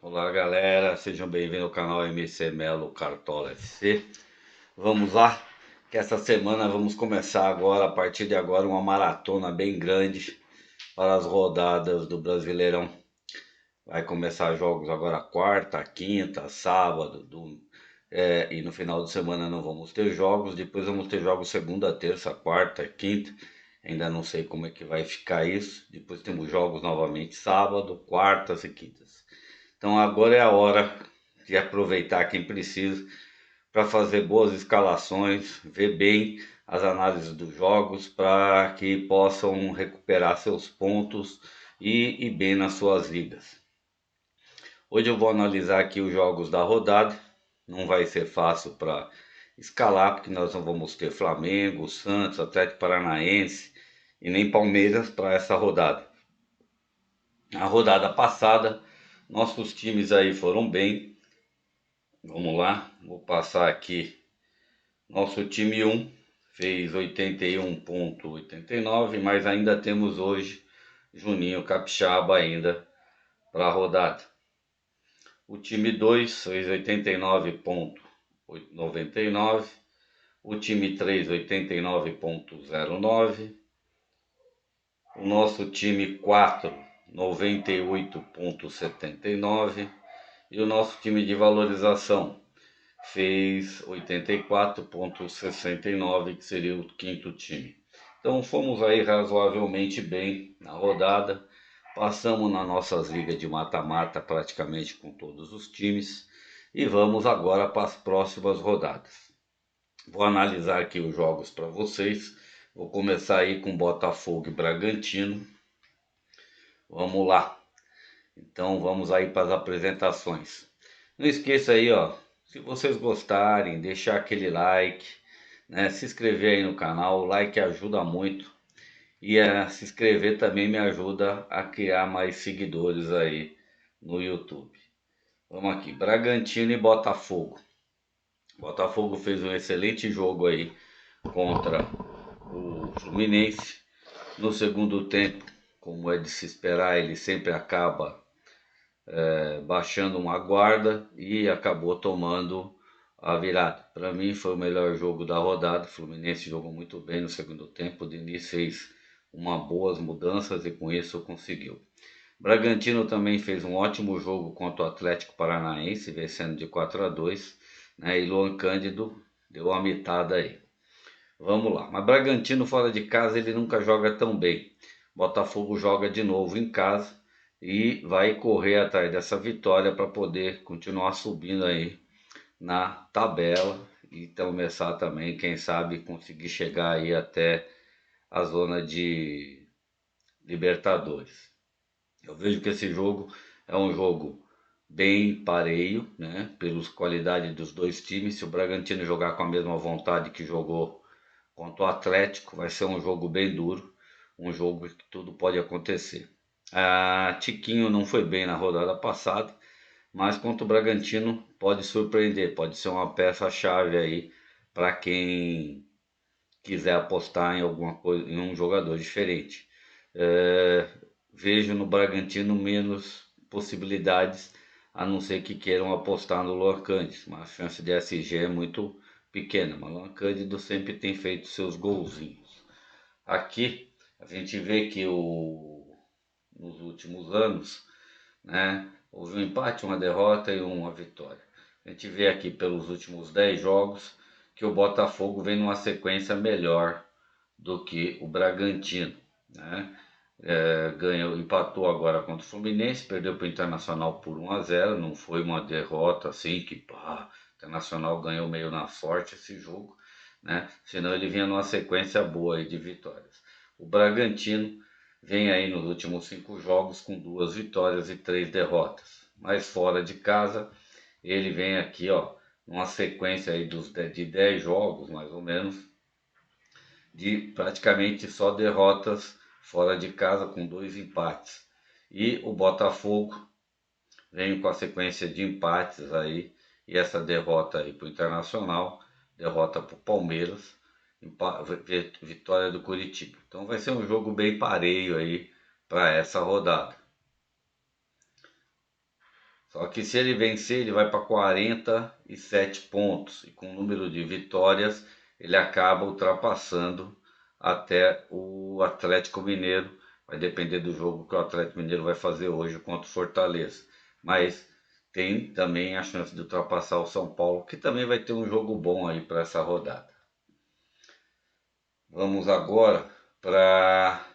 Olá galera, sejam bem-vindos ao canal MC Melo Cartola FC. Vamos lá, que essa semana vamos começar agora, a partir de agora, uma maratona bem grande para as rodadas do Brasileirão. Vai começar jogos agora quarta, quinta, sábado, e no final de semana não vamos ter jogos, depois vamos ter jogos segunda, terça, quarta, quinta. Ainda não sei como é que vai ficar isso. Depois temos jogos novamente sábado, quartas e quintas. Então agora é a hora de aproveitar quem precisa para fazer boas escalações, ver bem as análises dos jogos para que possam recuperar seus pontos e ir bem nas suas ligas. Hoje eu vou analisar aqui os jogos da rodada. Não vai ser fácil para escalar, porque nós não vamos ter Flamengo, Santos, Atlético Paranaense e nem Palmeiras para essa rodada. A rodada passada, nossos times aí foram bem. Vamos lá, vou passar aqui. Nosso time 1 fez 81,89, mas ainda temos hoje Juninho Capixaba ainda para a rodada. O time 2 fez 89,99. O time 3, 89,09. O nosso time 4, 98,79. E o nosso time de valorização fez 84,69, que seria o quinto time. Então fomos aí razoavelmente bem na rodada. Passamos nas nossas ligas de mata-mata praticamente com todos os times. E vamos agora para as próximas rodadas. Vou analisar aqui os jogos para vocês. Vou começar aí com Botafogo e Bragantino. Vamos lá. Então vamos aí para as apresentações. Não esqueça aí, ó, se vocês gostarem, deixar aquele like, né? Se inscrever aí no canal, o like ajuda muito. E se inscrever também me ajuda a criar mais seguidores aí no YouTube. Vamos aqui, Bragantino e Botafogo. Botafogo fez um excelente jogo aí contra o Fluminense. No segundo tempo, como é de se esperar, ele sempre acaba baixando uma guarda e acabou tomando a virada. Para mim foi o melhor jogo da rodada. O Fluminense jogou muito bem no segundo tempo. O Diniz fez boas mudanças e com isso conseguiu. Bragantino também fez um ótimo jogo contra o Atlético Paranaense, vencendo de 4-2, né? E Luan Cândido deu uma mitada aí. Vamos lá. Mas Bragantino fora de casa ele nunca joga tão bem. Botafogo joga de novo em casa e vai correr atrás dessa vitória para poder continuar subindo aí na tabela e começar também, quem sabe, conseguir chegar aí até a zona de Libertadores. Eu vejo que esse jogo é um jogo bem pareio, né? Pelas qualidades dos dois times. Se o Bragantino jogar com a mesma vontade que jogou contra o Atlético, vai ser um jogo bem duro, um jogo que tudo pode acontecer. Tiquinho não foi bem na rodada passada, mas contra o Bragantino pode surpreender, pode ser uma peça-chave aí para quem quiser apostar em alguma coisa, em um jogador diferente. Vejo no Bragantino menos possibilidades, a não ser que queiram apostar no Luan Cândido, mas a chance de SG é muito pequena, mas o Luan Cândido sempre tem feito seus golzinhos. Aqui a gente vê que nos últimos anos, né, houve um empate, uma derrota e uma vitória. A gente vê aqui pelos últimos 10 jogos que o Botafogo vem numa sequência melhor do que o Bragantino, né? Ganhou, empatou agora contra o Fluminense, perdeu para o Internacional por 1-0, não foi uma derrota assim que o Internacional ganhou meio na sorte esse jogo, né? Senão ele vinha numa sequência boa aí de vitórias. O Bragantino vem aí nos últimos 5 jogos com 2 vitórias e 3 derrotas, mas fora de casa ele vem aqui, ó, numa sequência aí de 10 jogos mais ou menos, de praticamente só derrotas fora de casa com 2 empates. E o Botafogo vem com a sequência de empates aí, e essa derrota aí para o Internacional, derrota para o Palmeiras, vitória do Curitiba. Então vai ser um jogo bem pareio aí para essa rodada. Só que se ele vencer, ele vai para 47 pontos. E com o número de vitórias, ele acaba ultrapassando até o Atlético Mineiro. Vai depender do jogo que o Atlético Mineiro vai fazer hoje contra o Fortaleza. Mas tem também a chance de ultrapassar o São Paulo, que também vai ter um jogo bom aí para essa rodada. Vamos agora para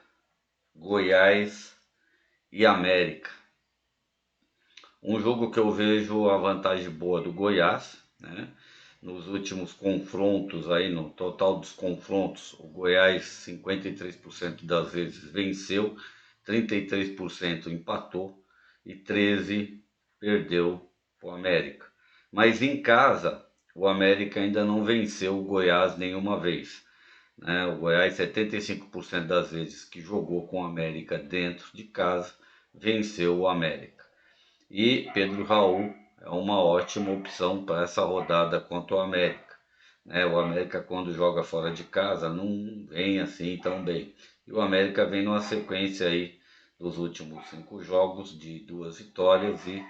Goiás e América. Um jogo que eu vejo a vantagem boa do Goiás, né? Nos últimos confrontos aí, no total dos confrontos, o Goiás 53% das vezes venceu, 33% empatou e 13% perdeu para o América. Mas em casa, o América ainda não venceu o Goiás nenhuma vez, né? O Goiás, 75% das vezes que jogou com o América dentro de casa, venceu o América. E Pedro Raul é uma ótima opção para essa rodada contra o América, né? O América, quando joga fora de casa, não vem assim tão bem. E o América vem numa sequência aí dos últimos 5 jogos de 2 vitórias e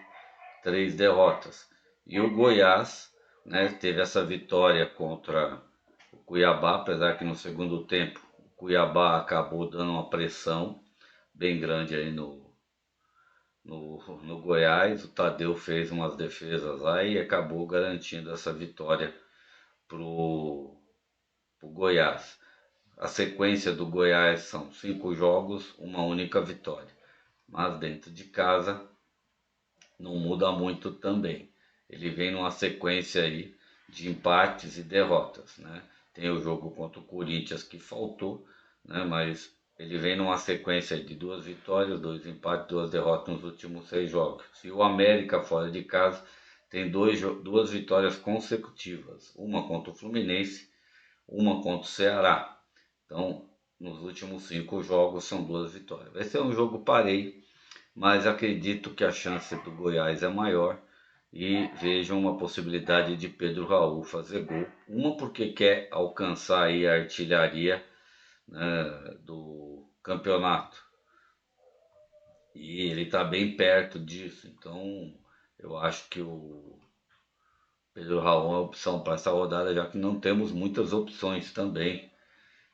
3 derrotas. E o Goiás, né, teve essa vitória contra o Cuiabá, apesar que no segundo tempo o Cuiabá acabou dando uma pressão bem grande aí no Goiás. O Tadeu fez umas defesas lá e acabou garantindo essa vitória pro Goiás. A sequência do Goiás são 5 jogos, uma única vitória. Mas dentro de casa não muda muito também. Ele vem numa sequência aí de empates e derrotas, né? Tem o jogo contra o Corinthians que faltou, né? Mas ele vem numa sequência de 2 vitórias, 2 empates, 2 derrotas nos últimos 6 jogos. E o América fora de casa tem 2 vitórias consecutivas, uma contra o Fluminense, uma contra o Ceará. Então, nos últimos 5 jogos são 2 vitórias. Vai ser um jogo pareio, mas acredito que a chance do Goiás é maior e vejo uma possibilidade de Pedro Raul fazer gol. Uma porque quer alcançar aí a artilharia, né, do campeonato e ele está bem perto disso. Então eu acho que o Pedro Raul é uma opção para essa rodada, já que não temos muitas opções também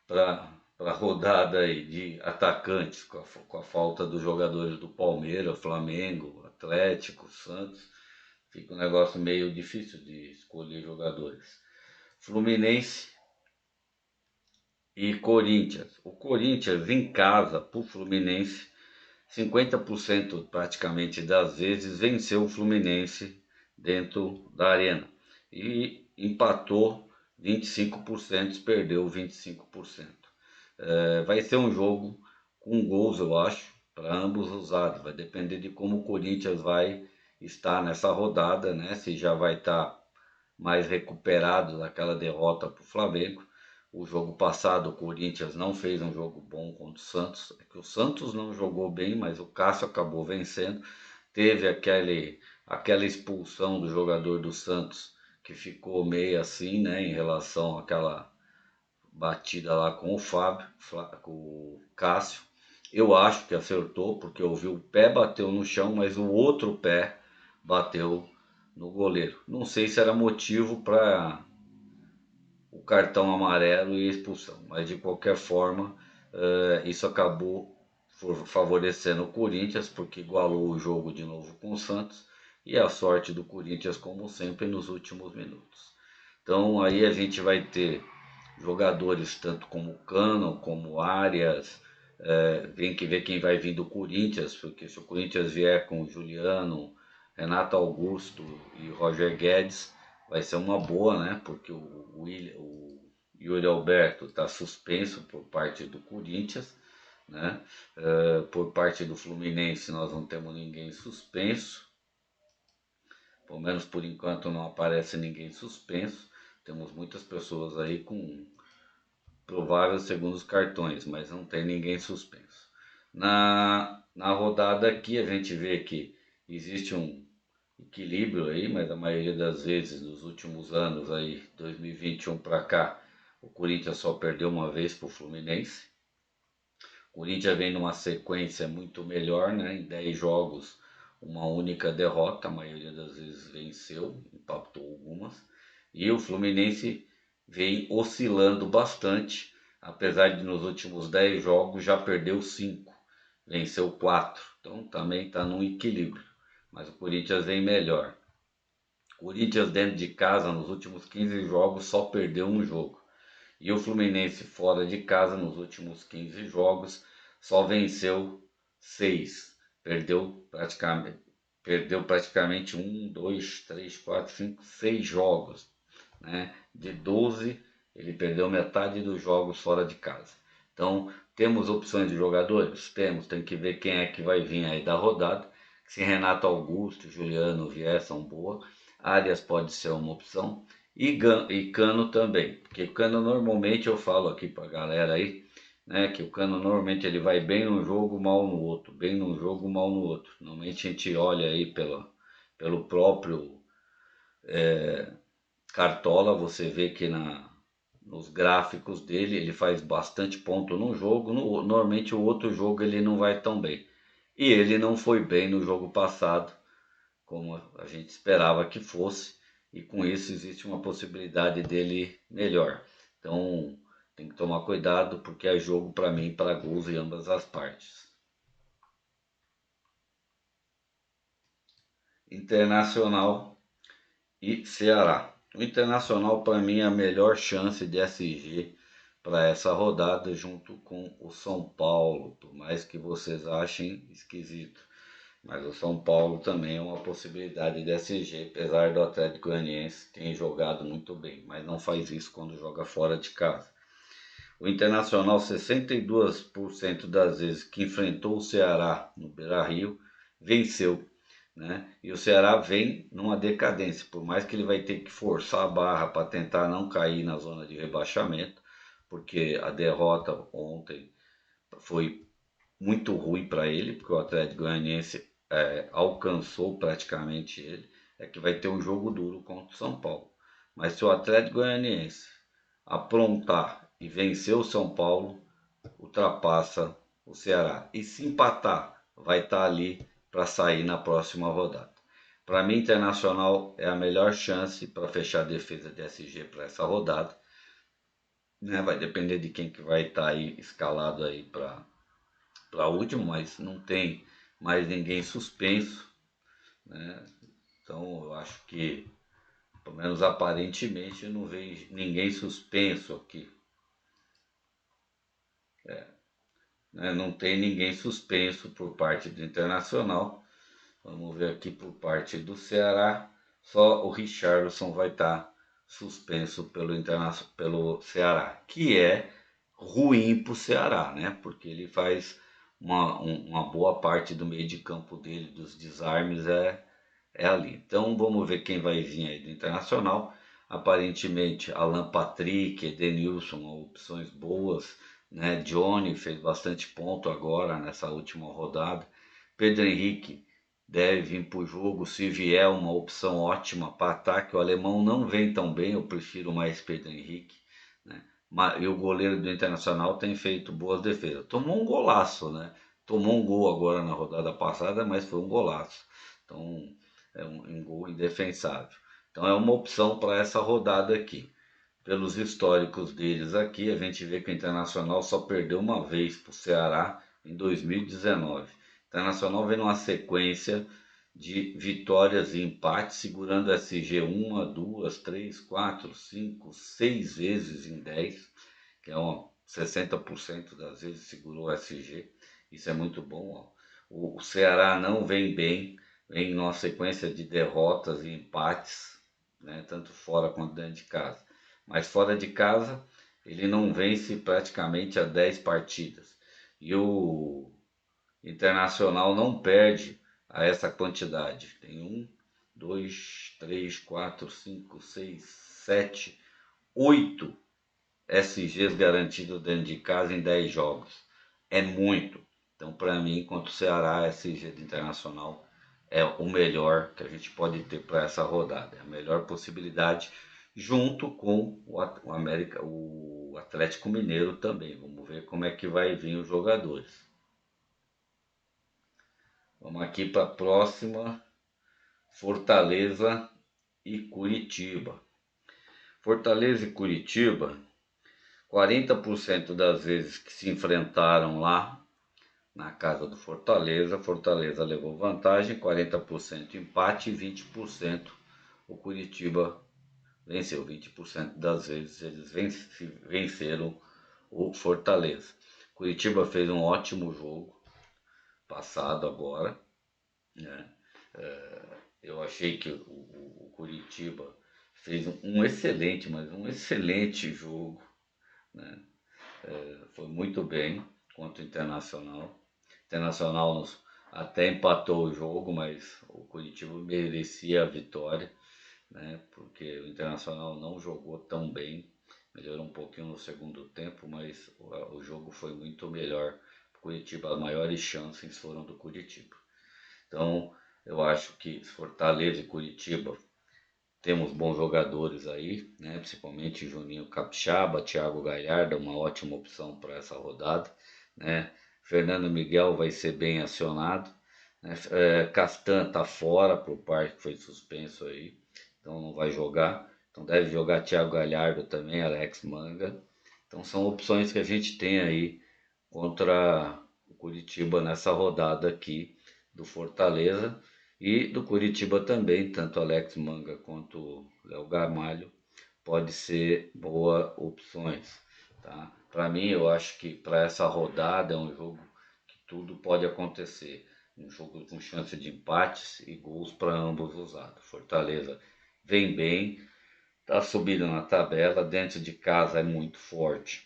para a rodada aí de atacantes, com a falta dos jogadores do Palmeiras, Flamengo, Atlético, Santos. Fica um negócio meio difícil de escolher jogadores. Fluminense e Corinthians. O Corinthians em casa, para o Fluminense, 50% praticamente das vezes venceu o Fluminense dentro da arena. E empatou 25%, perdeu 25%. Vai ser um jogo com gols, eu acho, para ambos os lados. Vai depender de como o Corinthians vai estar nessa rodada, né? Se já vai estar mais recuperado daquela derrota para o Flamengo. O jogo passado, o Corinthians não fez um jogo bom contra o Santos. É que o Santos não jogou bem, mas o Cássio acabou vencendo. Teve aquela expulsão do jogador do Santos que ficou meio assim, né, em relação àquela batida lá com o Fábio, com o Cássio. Eu acho que acertou, porque eu vi o pé bateu no chão, mas o outro pé bateu no goleiro. Não sei se era motivo para o cartão amarelo e a expulsão, mas de qualquer forma, isso acabou favorecendo o Corinthians, porque igualou o jogo de novo com o Santos, e a sorte do Corinthians, como sempre, nos últimos minutos. Então aí a gente vai ter jogadores tanto como Cano, como Arias, tem que ver quem vai vir do Corinthians, porque se o Corinthians vier com Juliano, Renato Augusto e Roger Guedes, vai ser uma boa, né? Porque o Yuri Alberto está suspenso por parte do Corinthians, né? Por parte do Fluminense nós não temos ninguém suspenso, pelo menos por enquanto não aparece ninguém suspenso. Temos muitas pessoas aí com prováveis segundos cartões, mas não tem ninguém suspenso. Na rodada aqui a gente vê que existe um equilíbrio aí, mas a maioria das vezes nos últimos anos aí, 2021 para cá, o Corinthians só perdeu uma vez para o Fluminense. O Corinthians vem numa sequência muito melhor, né? Em 10 jogos, uma única derrota, a maioria das vezes venceu, empatou algumas. E o Fluminense vem oscilando bastante, apesar de nos últimos 10 jogos já perdeu 5, venceu 4. Então também está num equilíbrio. Mas o Corinthians vem melhor. O Corinthians dentro de casa nos últimos 15 jogos só perdeu um jogo. E o Fluminense fora de casa nos últimos 15 jogos só venceu 6. Perdeu praticamente 1, 2, 3, 4, 5, 6 jogos. Né? De 12, ele perdeu metade dos jogos fora de casa. Então, temos opções de jogadores? Temos, tem que ver quem é que vai vir aí da rodada. Se Renato Augusto, Juliano vier, são boas. Arias pode ser uma opção. E Cano também, porque Cano normalmente eu falo aqui pra galera aí, né, que o Cano normalmente ele vai bem num jogo, mal no outro, bem num jogo, mal no outro. Normalmente a gente olha aí pelo próprio Cartola, você vê que nos gráficos dele ele faz bastante ponto num jogo, normalmente o outro jogo ele não vai tão bem. E ele não foi bem no jogo passado, como a gente esperava que fosse, e com isso existe uma possibilidade dele melhor. Então tem que tomar cuidado porque é jogo para mim para gols em ambas as partes. Internacional e Ceará. O Internacional para mim é a melhor chance de SG para essa rodada junto com o São Paulo, por mais que vocês achem esquisito. Mas o São Paulo também é uma possibilidade de SG, apesar do Atlético Goianiense ter jogado muito bem, mas não faz isso quando joga fora de casa. O Internacional, 62% das vezes que enfrentou o Ceará no Beira-Rio, venceu. Né? E o Ceará vem numa decadência, por mais que ele vai ter que forçar a barra para tentar não cair na zona de rebaixamento, porque a derrota ontem foi muito ruim para ele, porque o Atlético Goianiense alcançou praticamente ele, é que vai ter um jogo duro contra o São Paulo. Mas se o Atlético Goianiense aprontar e vencer o São Paulo, ultrapassa o Ceará. E se empatar, vai estar ali para sair na próxima rodada. Para mim, Internacional é a melhor chance para fechar a defesa de SG para essa rodada. Né? Vai depender de quem que vai estar aí escalado aí para último, mas não tem mais ninguém suspenso. Né? Então eu acho que, pelo menos aparentemente, eu não vejo ninguém suspenso aqui. Né? Não tem ninguém suspenso por parte do Internacional. Vamos ver aqui por parte do Ceará. Só o Richarlison vai estar suspenso pelo Ceará, que é ruim para o Ceará, né? Porque ele faz uma boa parte do meio de campo dele, dos desarmes, é ali. Então vamos ver quem vai vir aí do Internacional. Aparentemente, Alan Patrick, Edenilson, opções boas, né? Johnny fez bastante ponto agora nessa última rodada. Pedro Henrique deve vir para o jogo, se vier uma opção ótima para ataque. O alemão não vem tão bem, eu prefiro mais Pedro Henrique. Né? E o goleiro do Internacional tem feito boas defesas. Tomou um golaço, né? Tomou um gol agora na rodada passada, mas foi um golaço. Então é um gol indefensável. Então é uma opção para essa rodada aqui. Pelos históricos deles aqui, a gente vê que o Internacional só perdeu uma vez para o Ceará em 2019. O Internacional vem numa sequência de vitórias e empates, segurando a SG 1, 2, 3, 4, 5, 6 vezes em 10, que é 60% das vezes segurou a SG. Isso é muito bom. Ó. O Ceará não vem bem, vem numa sequência de derrotas e empates, né, tanto fora quanto dentro de casa. Mas fora de casa, ele não vence praticamente há 10 partidas. E o Internacional não perde a essa quantidade. Tem 1, 2, 3, 4, 5, 6, 7, 8 SGs garantidos dentro de casa em 10 jogos. É muito. Então, para mim, contra o Ceará, SG do Internacional é o melhor que a gente pode ter para essa rodada. É a melhor possibilidade, junto com o Atlético Mineiro também. Vamos ver como é que vai vir os jogadores. Vamos aqui para a próxima, Fortaleza e Curitiba. Fortaleza e Curitiba, 40% das vezes que se enfrentaram lá na casa do Fortaleza, Fortaleza levou vantagem, 40% empate e 20% o Curitiba venceu. 20% das vezes eles venceram o Fortaleza. Curitiba fez um ótimo jogo passado agora, né? Eu achei que o Curitiba fez um excelente, mas um excelente jogo, né? Foi muito bem contra o Internacional. O Internacional até empatou o jogo, mas o Curitiba merecia a vitória, né? Porque o Internacional não jogou tão bem, melhorou um pouquinho no segundo tempo, mas o jogo foi muito melhor. Curitiba, as maiores chances foram do Curitiba. Então, eu acho que Fortaleza e Curitiba temos bons jogadores aí, né? Principalmente Juninho Capixaba, Thiago Galhardo, uma ótima opção para essa rodada, né? Fernando Miguel vai ser bem acionado, né? Castan tá fora por parte que foi suspenso aí, então não vai jogar. Então deve jogar Thiago Galhardo também, Alex Manga. Então são opções que a gente tem aí contra o Curitiba nessa rodada aqui do Fortaleza e do Curitiba também, tanto Alex Manga quanto Léo Gamalho pode ser boas opções, tá? Para mim, eu acho que para essa rodada é um jogo que tudo pode acontecer, um jogo com chance de empates e gols para ambos os lados. Fortaleza vem bem, está subindo na tabela, dentro de casa é muito forte.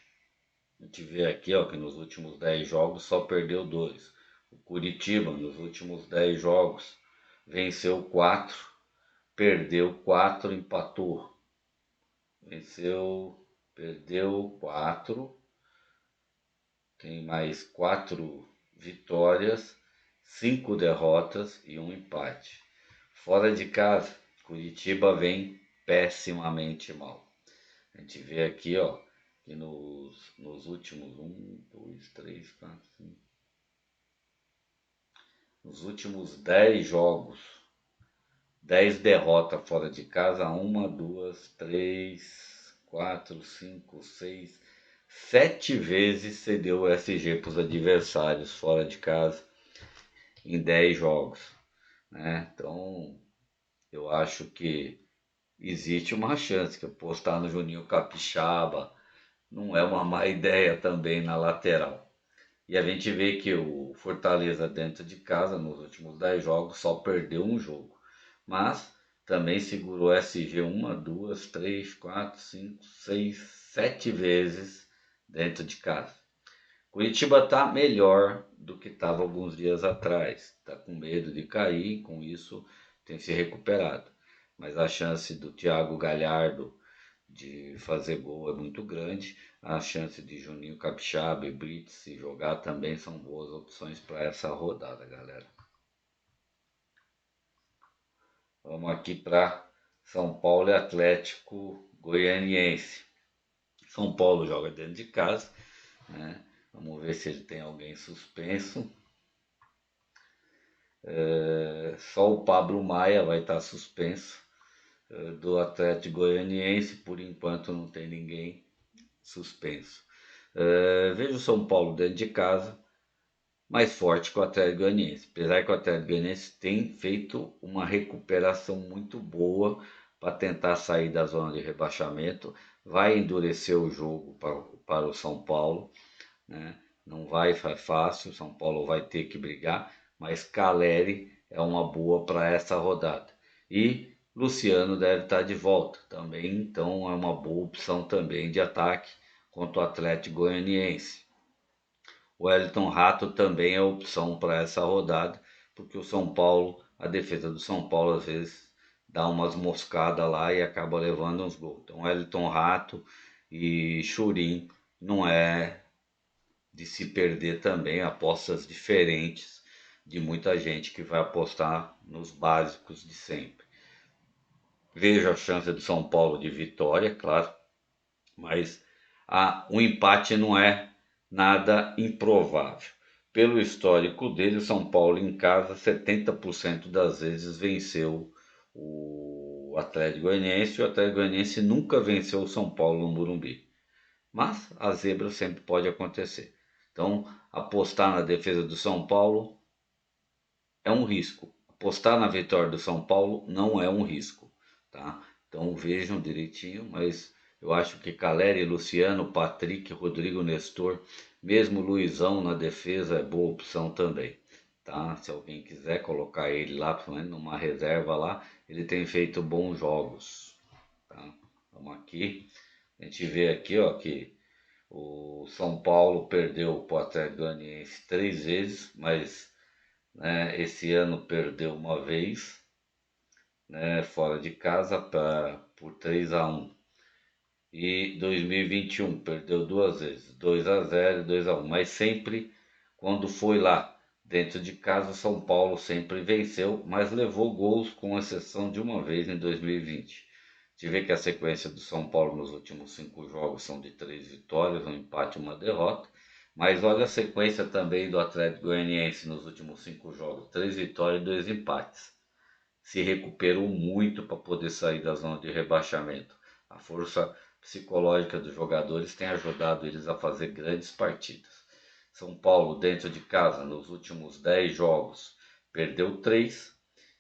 A gente vê aqui, ó, que nos últimos 10 jogos só perdeu 2. O Curitiba, nos últimos 10 jogos, venceu 4, perdeu 4, empatou. Venceu, perdeu 4, tem mais 4 vitórias, 5 derrotas e um empate. Fora de casa, Curitiba vem pessimamente mal. A gente vê aqui, ó, que nos últimos 10 jogos, 10 derrotas fora de casa, 1, 2, 3, 4, 5, 6, 7 vezes cedeu o SG para os adversários fora de casa em 10 jogos, né? Então eu acho que existe uma chance que apostar no Juninho Capixaba não é uma má ideia também na lateral. E a gente vê que o Fortaleza dentro de casa, nos últimos 10 jogos, só perdeu um jogo. Mas também segurou SG 2, 3, 4, 5, 6, 7 vezes dentro de casa. Curitiba está melhor do que estava alguns dias atrás. Está com medo de cair, com isso tem se recuperado. Mas a chance do Thiago Galhardo de fazer gol é muito grande. A chance de Juninho Capixaba e Brits se jogar também são boas opções para essa rodada, galera. Vamos aqui para São Paulo e Atlético Goianiense. São Paulo joga dentro de casa, né? Vamos ver se ele tem alguém suspenso. Só o Pablo Maia vai estar suspenso do Atlético Goianiense. Por enquanto não tem ninguém suspenso. Vejo o São Paulo dentro de casa, mais forte que o Atlético Goianiense. Apesar que o Atlético Goianiense tem feito uma recuperação muito boa para tentar sair da zona de rebaixamento, vai endurecer o jogo para o São Paulo, né? Não vai ser fácil, o São Paulo vai ter que brigar, mas Caleri é uma boa para essa rodada. E Luciano deve estar de volta também, então é uma boa opção também de ataque contra o Atlético Goianiense. O Wellington Rato também é opção para essa rodada, porque o São Paulo, a defesa do São Paulo às vezes dá umas moscadas lá e acaba levando uns gols. Então Wellington Rato e Churin não é de se perder também, apostas diferentes de muita gente que vai apostar nos básicos de sempre. Vejo a chance do São Paulo de vitória, claro, mas um empate não é nada improvável. pelo histórico dele, o São Paulo em casa 70% das vezes venceu o Atlético Goianiense, e o Atlético Goianiense nunca venceu o São Paulo no Morumbi. Mas a zebra sempre pode acontecer. Então, apostar na defesa do São Paulo é um risco. Apostar na vitória do São Paulo não é um risco, tá? Então vejam direitinho, mas eu acho que Caleri, Luciano, Patrick, Rodrigo Nestor, mesmo Luizão na defesa é boa opção também, tá? Se alguém quiser colocar ele lá, principalmente numa reserva lá, ele tem feito bons jogos, tá? Vamos aqui, a gente vê aqui, ó, que o São Paulo perdeu para o Atlético Goianiense 3 vezes, mas né, esse ano perdeu uma vez, né, fora de casa por 3-1. E 2021 perdeu 2 vezes, 2-0 e 2-1. Mas sempre quando foi lá dentro de casa, o São Paulo sempre venceu, mas levou gols com exceção de uma vez em 2020. A gente vê que a sequência do São Paulo nos últimos 5 jogos são de 3 vitórias, um empate e uma derrota. Mas olha a sequência também do Atlético Goianiense nos últimos 5 jogos: 3 vitórias e 2 empates. Se recuperou muito para poder sair da zona de rebaixamento. A força psicológica dos jogadores tem ajudado eles a fazer grandes partidas. São Paulo, dentro de casa, nos últimos 10 jogos, perdeu 3,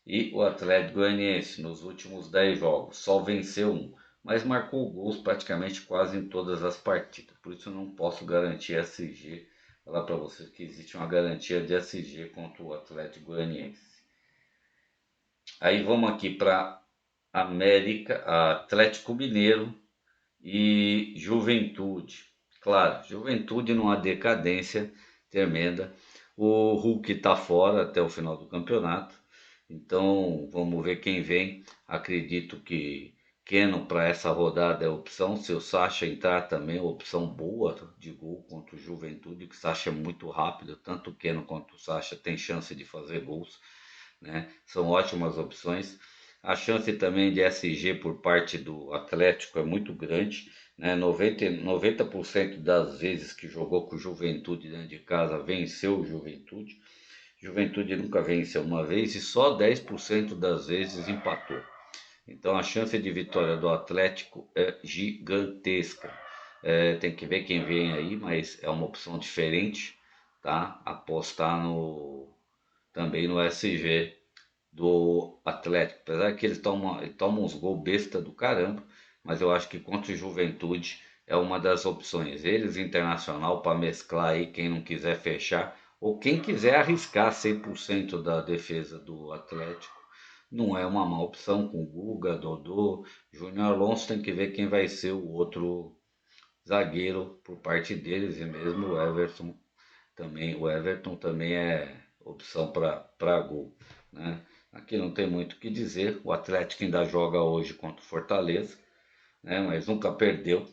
e o Atlético Goianiense, nos últimos 10 jogos, só venceu 1, mas marcou gols praticamente quase em todas as partidas. Por isso eu não posso garantir SG, falar para vocês que existe uma garantia de SG contra o Atlético Goianiense. Aí vamos aqui para América, Atlético Mineiro e Juventude. Claro, Juventude numa decadência tremenda. O Hulk está fora até o final do campeonato. Então vamos ver quem vem. Acredito que Keno para essa rodada é opção. Se o Sacha entrar também é opção boa de gol contra o Juventude, que o Sacha é muito rápido. Tanto o Keno quanto o Sacha tem chance de fazer gols, né? São ótimas opções. A chance também de SG por parte do Atlético é muito grande, né? 90% das vezes que jogou com o Juventude dentro de casa venceu o Juventude. Juventude nunca venceu uma vez e só 10% das vezes empatou. Então a chance de vitória do Atlético é gigantesca. Tem que ver quem vem aí, mas é uma opção diferente, tá? Apostar também no SG do Atlético. Apesar que ele toma uns gols besta do caramba, mas eu acho que contra o Juventude é uma das opções. Eles Internacional para mesclar aí quem não quiser fechar ou quem quiser arriscar 100% da defesa do Atlético. Não é uma má opção com Guga, Dodô, Júnior Alonso. Tem que ver quem vai ser o outro zagueiro por parte deles, e mesmo o Everton também. O Everton também é opção para gol, né? Aqui não tem muito o que dizer. O Atlético ainda joga hoje contra o Fortaleza, né? Mas nunca perdeu,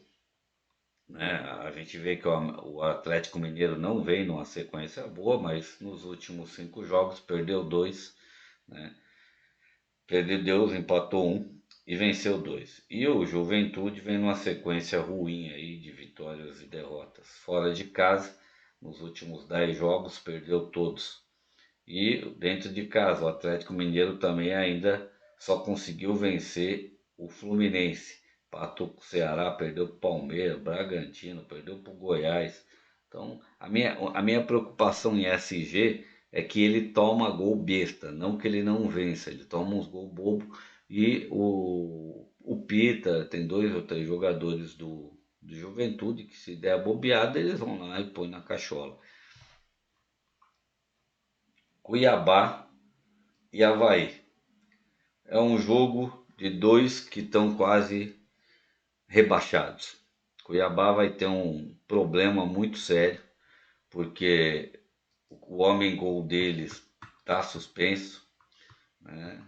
né? A gente vê que o Atlético Mineiro não vem numa sequência boa, mas nos últimos 5 jogos perdeu 2, né? Perdeu Deus, empatou 1 e venceu 2. E o Juventude vem numa sequência ruim aí de vitórias e derrotas. Fora de casa, nos últimos 10 jogos, perdeu todos. E dentro de casa, o Atlético Mineiro também ainda só conseguiu vencer o Fluminense. Empatou com o Ceará, perdeu para o Palmeiras, Bragantino, perdeu para o Goiás. Então, a minha preocupação em SG é que ele toma gol besta, não que ele não vença. Ele toma uns gols bobo e o Pita, tem 2 ou 3 jogadores do Juventude que, se der a bobeada, eles vão lá e põem na cachola. Cuiabá e Avaí. É um jogo de dois que estão quase rebaixados. Cuiabá vai ter um problema muito sério, porque o homem gol deles está suspenso, né?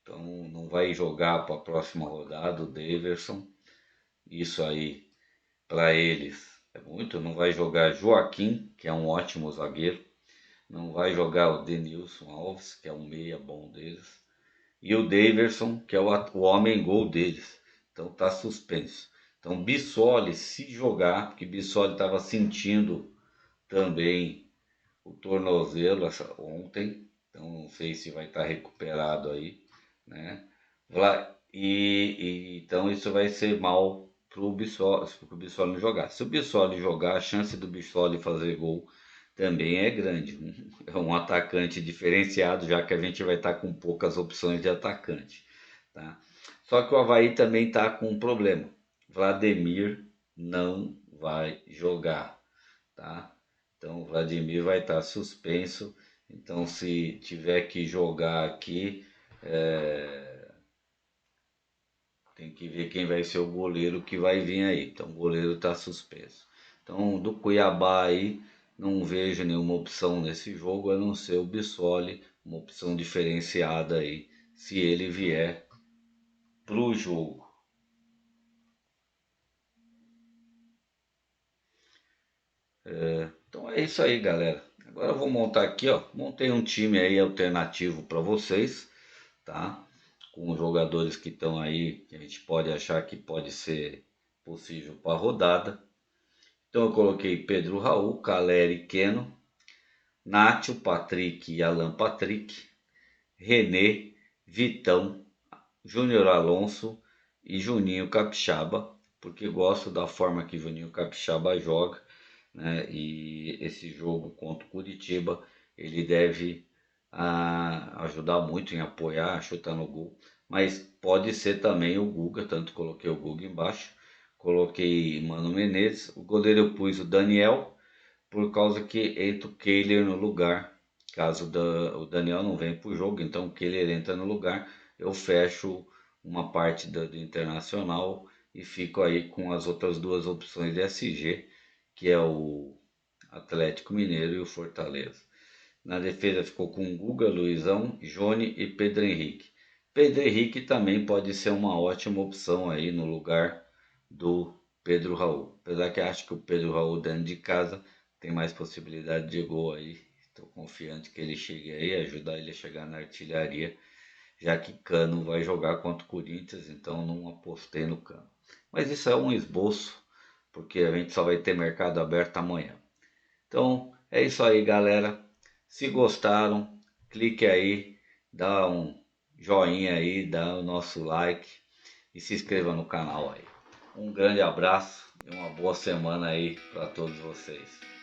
Então não vai jogar para a próxima rodada o Daverson. Isso aí para eles é muito. Não vai jogar Joaquim, que é um ótimo zagueiro. Não vai jogar o Denilson Alves, que é um meia bom deles. E o Daverson, que é o homem gol deles. Então tá suspenso. Então Bissoli, se jogar, porque Bissoli estava sentindo também o tornozelo ontem, então não sei se vai estar recuperado aí, né? Então isso vai ser mal pro Bissoli, se o Bissoli não jogar. Se o Bissoli jogar, a chance do Bissoli fazer gol também é grande. É um atacante diferenciado, já que a gente vai estar com poucas opções de atacante, tá? Só que o Avaí também está com um problema. Vladimir não vai jogar, tá? Então o Vladimir vai estar suspenso. Então se tiver que jogar aqui, tem que ver quem vai ser o goleiro que vai vir aí. Então o goleiro está suspenso. Então do Cuiabá aí não vejo nenhuma opção nesse jogo a não ser o Bissoli, uma opção diferenciada aí, se ele vier pro jogo. Então é isso aí, galera. Agora eu vou montar aqui, ó. Montei um time aí alternativo para vocês, tá? Com jogadores que estão aí, que a gente pode achar que pode ser possível para a rodada. Então eu coloquei Pedro Raul, Caleri, Keno, Nacho, Patrick e Alan Patrick, René, Vitão, Júnior Alonso e Juninho Capixaba, porque gosto da forma que Juninho Capixaba joga, né? E esse jogo contra o Curitiba, ele deve ajudar muito em apoiar, chutar no gol. Mas pode ser também o Guga, tanto coloquei o Guga embaixo. Coloquei Mano Menezes. O goleiro eu pus o Daniel, por causa que entra o Kehler no lugar. Caso o Daniel não venha para o jogo, então o Kehler entra no lugar. Eu fecho uma parte do Internacional e fico aí com as outras duas opções de SG, que é o Atlético Mineiro e o Fortaleza. Na defesa ficou com Guga, Luizão, Jone e Pedro Henrique. Pedro Henrique também pode ser uma ótima opção aí no lugar do Pedro Raul. Apesar que acho que o Pedro Raul dentro de casa tem mais possibilidade de gol aí. Estou confiante que ele chegue aí, ajudar ele a chegar na artilharia, já que Cano vai jogar contra o Corinthians, então não apostei no Cano. Mas isso é um esboço, porque a gente só vai ter mercado aberto amanhã. Então é isso aí, galera. Se gostaram, clique aí, dá um joinha aí, dá o nosso like e se inscreva no canal aí. Um grande abraço e uma boa semana aí para todos vocês.